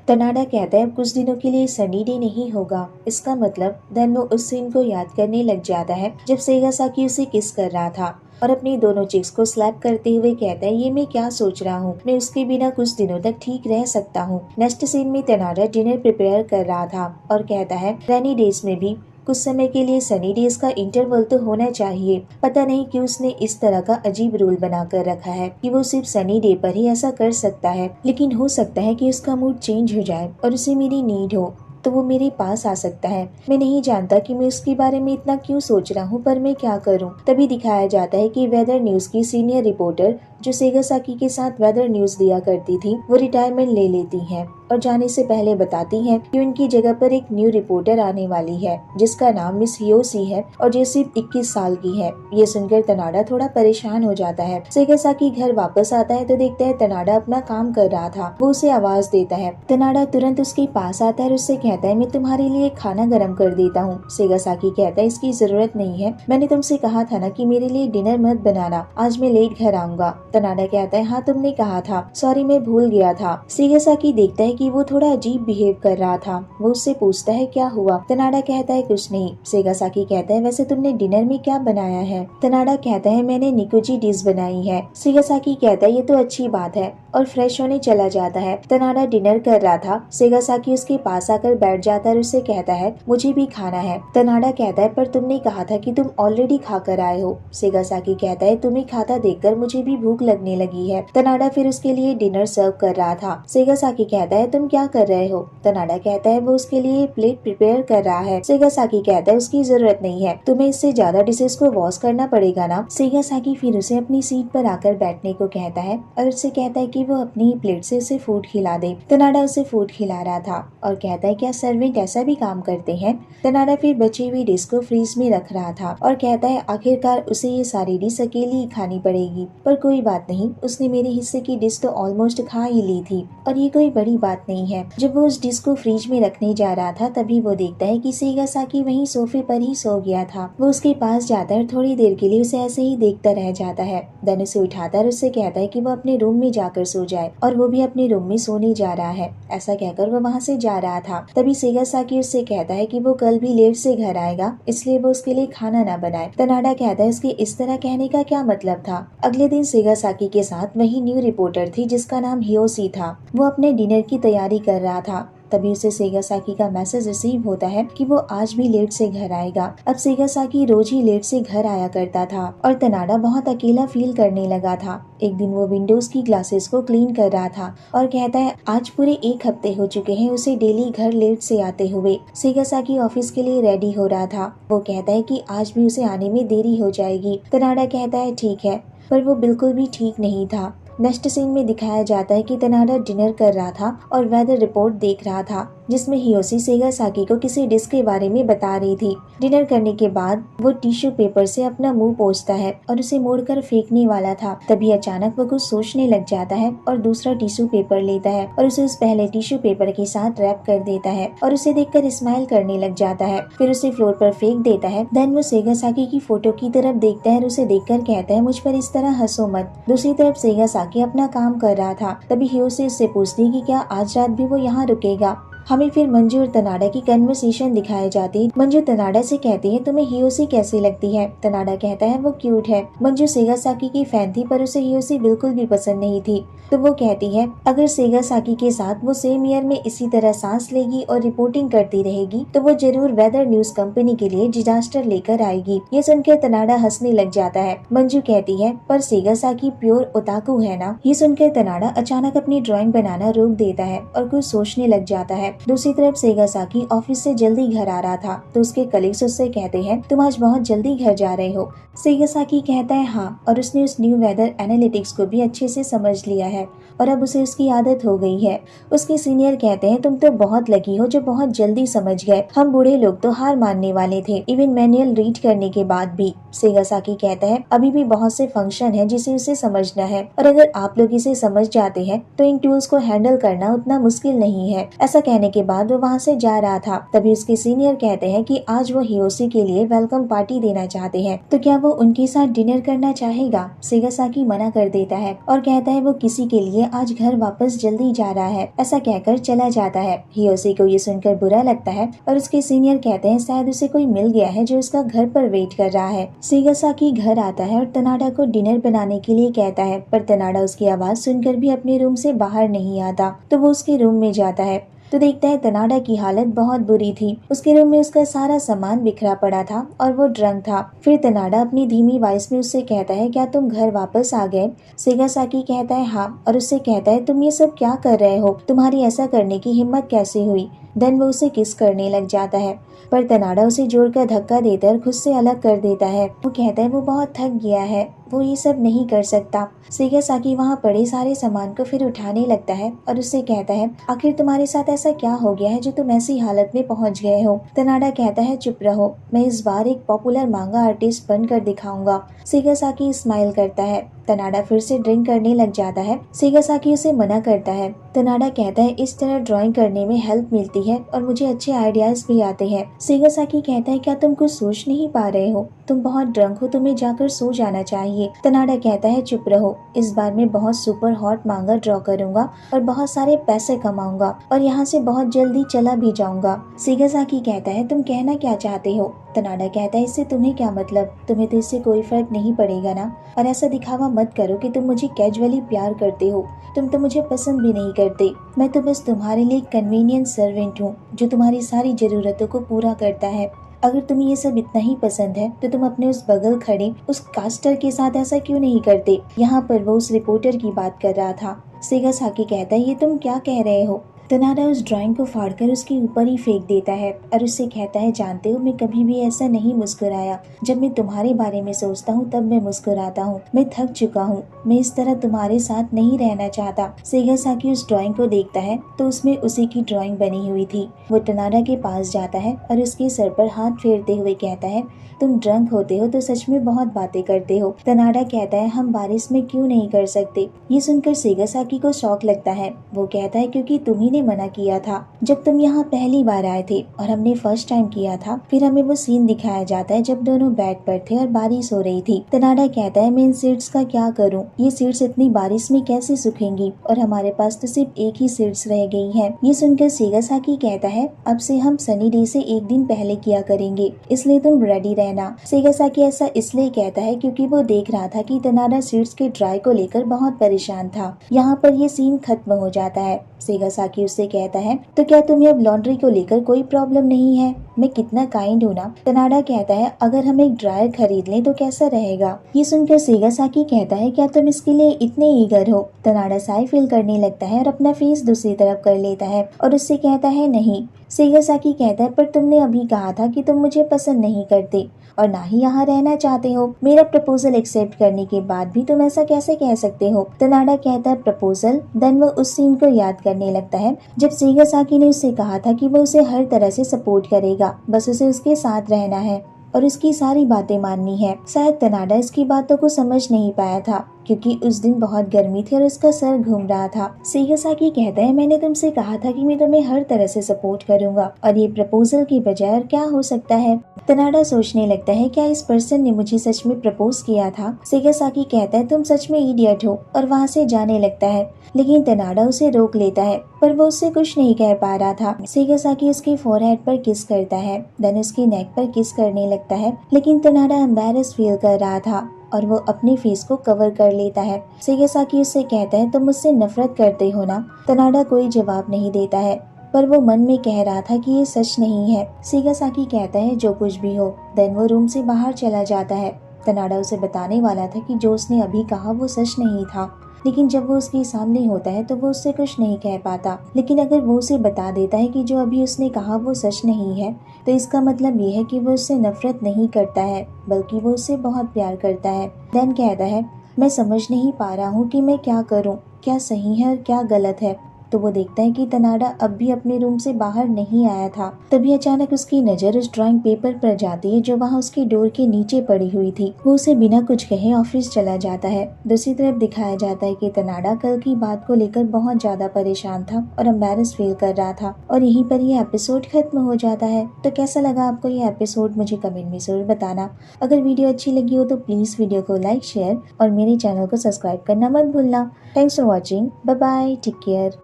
तनाडा कहता है अब कुछ दिनों के लिए सनी डे नहीं होगा। इसका मतलब देन वो उस सीन को याद करने लग जाता है जब सेगासाकी उसे किस कर रहा था और अपनी दोनों चिक्स को स्लैप करते हुए कहता है ये मैं क्या सोच रहा हूँ, मैं उसके बिना कुछ दिनों तक ठीक रह सकता हूँ। नेक्स्ट सीन में तनाडा डिनर प्रिपेयर कर रहा था और कहता है रेनी डेज में भी कुछ समय के लिए सनी डेज का इंटरवल तो होना चाहिए। पता नहीं क्यों उसने इस तरह का अजीब रूल बना कर रखा है कि वो सिर्फ सनी डे पर ही ऐसा कर सकता है, लेकिन हो सकता है कि उसका मूड चेंज हो जाए और उसे मेरी नीड हो तो वो मेरे पास आ सकता है। मैं नहीं जानता कि मैं उसके बारे में इतना क्यों सोच रहा हूँ, पर मैं क्या करूँ। तभी दिखाया जाता है कि वेदर न्यूज की सीनियर रिपोर्टर जो सेगासाकी के साथ वेदर न्यूज दिया करती थी वो रिटायरमेंट ले लेती हैं और जाने से पहले बताती हैं कि उनकी जगह पर एक न्यू रिपोर्टर आने वाली है जिसका नाम मिस हियोशी है और जो सिर्फ 21 साल की है। ये सुनकर तनाडा थोड़ा परेशान हो जाता है। सेगासाकी घर वापस आता है तो देखता है तनाडा अपना काम कर रहा था। वो उसे आवाज देता है। तनाडा तुरंत उसके पास आता है और उससे कहता है मैं तुम्हारे लिए खाना गर्म कर देता हूँ। सेगासाकी कहता है इसकी जरूरत नहीं है, मैंने तुमसे कहा था ना कि मेरे लिए डिनर मत बनाना, आज मैं लेट घर आऊंगा। तनाडा कहता है हाँ तुमने कहा था, सॉरी मैं भूल गया था। सेगासाकी देखता है कि वो थोड़ा अजीब बिहेव कर रहा था। वो उससे पूछता है क्या हुआ। तनाडा कहता है कुछ नहीं। सेगासाकी कहता है वैसे तुमने डिनर में क्या बनाया है। तनाडा कहता है मैंने निकोजी डिश बनाई है। सेगासाकी कहता है ये तो अच्छी बात है और फ्रेश होने चला जाता है। तनाडा डिनर कर रहा था। सेगासाकी उसके पास आकर बैठ जाता है और उससे कहता है मुझे भी खाना है। तनाडा कहता है पर तुमने कहा था कि तुम ऑलरेडी खाकर आए हो। सेगासाकी कहता है तुम्हें खाता देखकर मुझे भी भूख लगने लगी है। तनाडा फिर उसके लिए डिनर सर्व कर रहा था। सेगासाकी कहता है तुम क्या कर रहे हो। तनाडा कहता है वो उसके लिए प्लेट प्रिपेयर कर रहा है। सेगासाकी कहता है उसकी जरूरत नहीं है, तुम्हें इससे ज्यादा डिशेस को वॉश करना पड़ेगा ना। सेगासाकी फिर उसे अपनी सीट पर आकर बैठने को कहता है और उससे कहता है कि वो अपनी प्लेट से उसे फूड खिला दे। तनाडा उसे फूड खिला रहा था और कहता है क्या सर्वेंट ऐसा भी काम करते हैं। तनाडा फिर बची हुई डिश को फ्रीज में रख रहा था और कहता है आखिरकार उसे ये सारी डिश अकेली ही खानी पड़ेगी, पर कोई बात नहीं, उसने मेरे हिस्से की डिश तो ऑलमोस्ट खा ही ली थी और ये कोई बड़ी बात नहीं है। जब वो उस डिश को फ्रिज में रखने जा रहा था तभी वो देखता है कि सेगासाकी वहीं सोफे पर ही सो गया था। वो उसके पास जाता है, थोड़ी देर के लिए उसे ऐसे ही देखता रह जाता है। देन उसे उठाता है और उससे कहता है कि वो अपने रूम में जाकर सो जाए और वो भी अपने रूम में सोने जा रहा है। ऐसा कहकर वो वहाँ से जा रहा था। तभी सेगासाकी उससे कहता है कि वो कल भी लेट से घर आएगा, इसलिए वो उसके लिए खाना ना बनाए। तनाडा कहता है उसके इस तरह कहने का क्या मतलब था। अगले दिन सेगासाकी के साथ वही न्यू रिपोर्टर थी जिसका नाम हियोशी था। वो अपने डिनर की तैयारी कर रहा था। तभी उसे सेगासाकी का मैसेज रिसीव होता है कि वो आज भी लेट से घर आएगा। अब सेगासाकी रोज ही लेट से घर आया करता था और तनाडा बहुत अकेला फील करने लगा था। एक दिन वो विंडोज की ग्लासेस को क्लीन कर रहा था और कहता है आज पूरे 1 हफ्ते हो चुके हैं उसे डेली घर लेट से आते हुए। सेगासाकी ऑफिस के लिए रेडी हो रहा था। वो कहता है कि आज भी उसे आने में देरी हो जाएगी। तनाडा कहता है ठीक है, पर वो बिल्कुल भी ठीक नहीं था। नेक्स्ट सीन में दिखाया जाता है कि तनाडा डिनर कर रहा था और वेदर रिपोर्ट देख रहा था जिसमें हियोशी सेगासाकी को किसी डिश के बारे में बता रही थी। डिनर करने के बाद वो टिश्यू पेपर से अपना मुंह पोंछता है और उसे मोड़कर फेंकने वाला था। तभी अचानक वो कुछ सोचने लग जाता है और दूसरा टिश्यू पेपर लेता है और उसे उस पहले टिश्यू पेपर के साथ रैप कर देता है और उसे देखकर स्माइल करने लग जाता है। फिर उसे फ्लोर पर फेंक देता है। देन वो सेगासाकी की फोटो की तरफ देखता है और उसे देखकर कहता है मुझ पर इस तरह हंसो मत। दूसरी तरफ सेगासाकी अपना काम कर रहा था। तभी हियोशी उससे पूछती कि क्या आज रात भी वो यहाँ रुकेगा। हमें फिर मंजू और तनाडा की कन्वर्सेशन दिखाई जाती। मंजू तनाडा से कहती है तुम्हें हियोशी कैसी लगती है। तनाडा कहता है वो क्यूट है। मंजू सेगासाकी की फैन थी पर उसे हियोशी बिल्कुल भी पसंद नहीं थी। तो वो कहती है अगर सेगासाकी के साथ वो सेम ईयर में इसी तरह सांस लेगी और रिपोर्टिंग करती रहेगी तो वो जरूर वेदर न्यूज कंपनी के लिए डिजास्टर लेकर आएगी। ये सुनकर तनाडा हंसने लग जाता है। मंजू कहती है पर सेगासाकी प्योर ओताकू है ना। ये सुनकर तनाडा अचानक अपनी ड्राइंग बनाना रोक देता है और कुछ सोचने लग जाता है। दूसरी तरफ सेगासाकी ऑफिस से जल्दी घर आ रहा था तो उसके कलीग्स उससे कहते हैं तुम आज बहुत जल्दी घर जा रहे हो। सेगासाकी कहता है हाँ, और उसने उस न्यू वेदर एनालिटिक्स को भी अच्छे से समझ लिया है और अब उसे उसकी आदत हो गई है। उसके सीनियर कहते हैं तुम तो बहुत लकी हो जो बहुत जल्दी समझ गए, हम बूढ़े लोग तो हार मानने वाले थे इवन मैनुअल रीड करने के बाद भी। सेगासाकी कहता है अभी भी बहुत से फंक्शन है जिसे उसे समझना है और अगर आप लोग इसे समझ जाते हैं तो इन टूल्स को हैंडल करना उतना मुश्किल नहीं है। ऐसा कहने के बाद वो वहाँ से जा रहा था। तभी उसके सीनियर कहते हैं कि आज वो हियोशी के लिए वेलकम पार्टी देना चाहते हैं तो क्या वो उनके साथ डिनर करना चाहेगा। सेगासाकी मना कर देता है और कहता है वो किसी के लिए इसलिए आज घर वापस जल्दी जा रहा है, ऐसा कहकर चला जाता है। हियोशी को ये सुनकर बुरा लगता है और उसके सीनियर कहते हैं शायद उसे कोई मिल गया है जो उसका घर पर वेट कर रहा है। सेगासाकी घर आता है और तनाडा को डिनर बनाने के लिए कहता है, पर तनाडा उसकी आवाज सुनकर भी अपने रूम से बाहर नहीं आता, तो वो उसके रूम में जाता है तो देखता है तनाडा की हालत बहुत बुरी थी। उसके रूम में उसका सारा सामान बिखरा पड़ा था और वो ड्रंक था। फिर तनाडा अपनी धीमी वॉइस में उससे कहता है, क्या तुम घर वापस आ गए? सेगासाकी कहता है हाँ, और उससे कहता है तुम ये सब क्या कर रहे हो, तुम्हारी ऐसा करने की हिम्मत कैसे हुई? देन वो उसे किस करने लग जाता है, पर तनाडा उसे जोरकर धक्का देता है और खुद से अलग कर देता है। वो कहता है वो बहुत थक गया है, वो ये सब नहीं कर सकता। सेगासाकी वहाँ पड़े सारे सामान को फिर उठाने लगता है और उससे कहता है, आखिर तुम्हारे साथ ऐसा क्या हो गया है जो तुम ऐसी हालत में पहुँच गए हो? तनाडा कहता है चुप रहो, मैं इस बार एक पॉपुलर मांगा आर्टिस्ट बनकर दिखाऊंगा। सेगासाकी स्माइल करता है। तनाडा फिर से ड्रिंक करने लग जाता है। सेगासाकी उसे मना करता है। तनाडा कहता है इस तरह ड्राइंग करने में हेल्प मिलती है और मुझे अच्छे आइडियाज भी आते हैं। सेगासाकी कहता है क्या तुम कुछ सोच नहीं पा रहे हो? तुम बहुत ड्रंक हो, तुम्हें जाकर सो जाना चाहिए। तनाडा कहता है चुप रहो, इस बार मैं बहुत सुपर हॉट मांगा ड्रॉ करूंगा और बहुत सारे पैसे कमाऊंगा और यहाँ से बहुत जल्दी चला भी जाऊंगा। सेगासाकी कहता है तुम कहना क्या चाहते हो? तनाडा कहता है इससे तुम्हें क्या मतलब, तुम्हें तो इससे कोई फर्क नहीं पड़ेगा ना, और ऐसा दिखावा मत करो कि तुम मुझे कैजुअली प्यार करते हो, तुम तो मुझे पसंद भी नहीं करते। मैं तो बस तुम्हारे लिए कन्वीनियंस सर्वेंट हूँ जो तुम्हारी सारी जरूरतों को पूरा करता है। अगर तुम्हें ये सब इतना ही पसंद है तो तुम अपने उस बगल खड़े उस कास्टर के साथ ऐसा क्यों नहीं करते? यहाँ पर वो उस रिपोर्टर की बात कर रहा था। सेगासाकी कहता है ये तुम क्या कह रहे हो? तनाडा उस ड्राइंग को फाड़कर उसके ऊपर ही फेंक देता है और उससे कहता है जानते हो मैं कभी भी ऐसा नहीं मुस्कुराया, जब मैं तुम्हारे बारे में सोचता हूँ तब मैं मुस्कुराता हूँ। मैं थक चुका हूँ, मैं इस तरह तुम्हारे साथ नहीं रहना चाहता। सेगासाकी उस ड्राइंग को देखता है तो उसमें उसी की ड्राइंग बनी हुई थी। वो तनाडा के पास जाता है और उसके सर पर हाथ फेरते हुए कहता है तुम ड्रंक होते हो तो सच में बहुत बातें करते हो। तनाडा कहता है हम बारिश में क्यों नहीं कर सकते? ये सुनकर सेगासाकी को शौक लगता है। वो कहता है क्योंकि तुम्ही ने मना किया था जब तुम यहाँ पहली बार आए थे और हमने फर्स्ट टाइम किया था। फिर हमें वो सीन दिखाया जाता है जब दोनों बेड पर थे और बारिश हो रही थी। तनाडा कहता है मैं इन सीट्स का क्या करूं? ये सीट्स इतनी बारिश में कैसे सूखेंगी और हमारे पास तो सिर्फ एक ही सीट्स रह गई हैं। ये सुनकर सेगासाकी कहता है अब से हम सनी डे से एक दिन पहले किया करेंगे, इसलिए तुम रेडी रहना। सेगासाकी ऐसा इसलिए कहता है क्योंकि वो देख रहा था कि तनाडा सीट्स के ड्राई को लेकर बहुत परेशान था। यहाँ पर ये सीन खत्म हो जाता है। सेगासाकी उससे कहता है तो क्या तुम्हें अब लॉन्ड्री को लेकर कोई प्रॉब्लम नहीं है? मैं कितना काइंड हूँ ना। तनाडा कहता है अगर हम एक ड्रायर खरीद लें तो कैसा रहेगा? ये सुनकर सेगासाकी कहता है क्या तुम इसके लिए इतने ईगर हो? तनाडा साई फील करने लगता है और अपना फेस दूसरी तरफ कर लेता है और उससे कहता है नहीं। सेगासाकी कहता है पर तुमने अभी कहा था कि तुम मुझे पसंद नहीं करते और ना ही यहाँ रहना चाहते हो। मेरा प्रपोजल एक्सेप्ट करने के बाद भी तुम ऐसा कैसे कह सकते हो? तनाडा कहता है प्रपोजल। देन वो उस सीन को याद करने लगता है जब सेगासाकी ने उससे कहा था कि वो उसे हर तरह से सपोर्ट करेगा, बस उसे उसके साथ रहना है और उसकी सारी बातें माननी है। शायद तनाडा इसकी बातों को समझ नहीं पाया था क्योंकि उस दिन बहुत गर्मी थी और उसका सर घूम रहा था। सेगासाकी कहता है मैंने तुमसे कहा था कि मैं तुम्हें हर तरह से सपोर्ट करूंगा और ये प्रपोजल की बजाय और क्या हो सकता है? तनाडा सोचने लगता है क्या इस पर्सन ने मुझे सच में प्रपोज किया था? सेगासाकी कहता है तुम सच में इडियट हो और वहाँ से जाने लगता है, लेकिन तनाडा उसे रोक लेता है पर वो उससे कुछ नहीं कह पा रहा था। सेगासाकी उसके फोरहेड पर किस करता है, देन उसके नेक पर किस करने लगता है, लेकिन तनाडा एम्बैरेस फील कर रहा था और वो अपने फेस को कवर कर लेता है। सेगासाकी उससे कहता है तुम मुझसे नफरत करते हो ना? तनाडा कोई जवाब नहीं देता है पर वो मन में कह रहा था कि ये सच नहीं है। सेगासाकी कहता है जो कुछ भी हो। देन वो रूम से बाहर चला जाता है। तनाडा उसे बताने वाला था कि जो उसने अभी कहा वो सच नहीं था, लेकिन जब वो उसके सामने होता है तो वो उससे कुछ नहीं कह पाता। लेकिन अगर वो उसे बता देता है कि जो अभी उसने कहा वो सच नहीं है तो इसका मतलब ये है कि वो उससे नफरत नहीं करता है बल्कि वो उससे बहुत प्यार करता है। देन कहता है मैं समझ नहीं पा रहा हूँ कि मैं क्या करूँ, क्या सही है और क्या गलत है। तो वो देखता है कि तनाडा अब भी अपने रूम से बाहर नहीं आया था। तभी अचानक उसकी नजर उस ड्राइंग पेपर पर जाती है जो वहाँ उसकी डोर के नीचे पड़ी हुई थी। वो उसे बिना कुछ कहे ऑफिस चला जाता है। दूसरी तरफ दिखाया जाता है कि तनाडा कल की बात को लेकर बहुत ज्यादा परेशान था और एम्बैरेस फील कर रहा था। और यहीं पर ये एपिसोड खत्म हो जाता है। तो कैसा लगा आपको ये एपिसोड, मुझे कमेंट में जरूर बताना। अगर वीडियो अच्छी लगी हो तो प्लीज वीडियो को लाइक, शेयर और मेरे चैनल को सब्सक्राइब करना मत भूलना। Thanks for watching. Bye bye, take care.